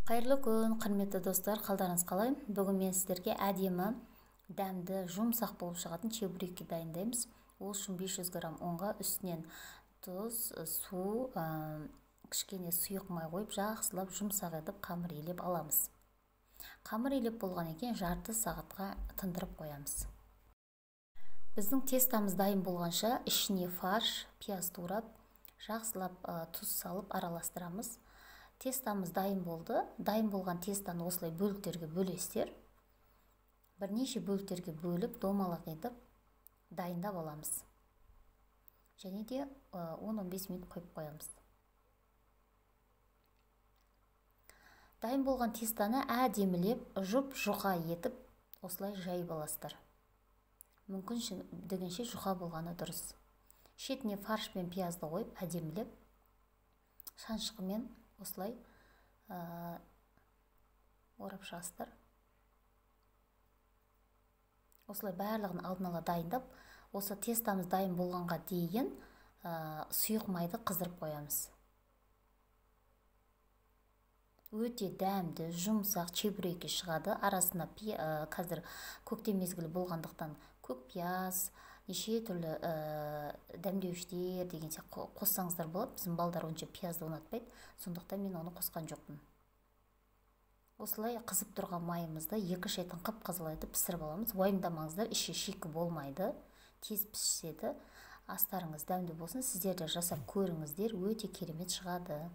Қайырлы күн, құрметті достар, қалдарыңыз қалай? Бүгін мен сіздерге әдемі, дәмді, жұмсақ болып шығатын чебуреки дайындаймыз. Ол үшін 500 грамм ұнға үстінен тұз, су, кішкене сұйық май қойып, жақсылап жұмсақ етіп қамыр елеп аламыз. Қамыр елеп болған екен жарты сағатқа тындырып қоямыз. Біздің тестамыз дайын болғанша ішіне фарш, пияз турап, жақсылап тұз салып араластырамыз. Тестамыз дайын болды. Дайын болған тестаны осылай бөліктерге бөлесіздер. Бірнеше бөліктерге бөліп, домалақ етіп дайындап аламыз. Және де 10-15 минут қойып қоямыз. Дайын болған тестаны әдемілеп, жұп-жұқа етіп, осылай жайып аласыздар. Мүмкіндігінше жұқа болғаны дұрыс. Шетіне фарш пен пиязды қойып, әдемілеп, шаншқымен осылай орап шығасыздар. Осылай барлығын алдын ала дайындап, осы тестамыз дайын болғанға дейін сұйық майды қыздырып қоямыз. Өте дәмді, жұмсақ чебуреки шығады. Арасына қазір көктем мезгілі болғандықтан көк пияз, неше түрлі дәмдеуіштер деген сияқты қоссаңыздар болады. Біздің балдар онша пиязды ұнатпайды, сондықтан мен оны қосқан жоқпын. Осылай қызып тұрған майымызды 2 шайдан қып-қызыл етіп пісіріп аламыз. Уайымдамаңыздар, іші шикі болмайды, тез піседі. Астарыңыз дәмді болсын, сіздер де жасап көріңіздер, өте керемет шығады.